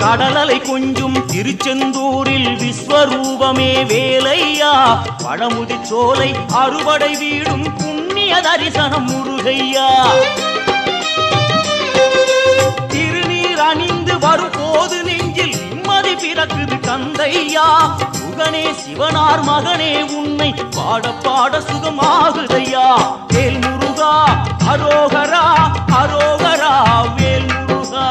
கடலலை கொஞ்சும் திருச்செந்தூரில் விஸ்வரூபமே வேலையா பழமுதி சோலை அறுபடை வீடும் புண்ணிய தரிசனம் முருகையா திருநீர் அணிந்து வரும் போது நெஞ்சில் நிம்மதி பிறக்குது கந்தையா சுகனே சிவனார் மகனே உன்னை பாட பாட சுகமாகுதையா வேல் முருகா அரோகரா அரோகரா வேல் முருகா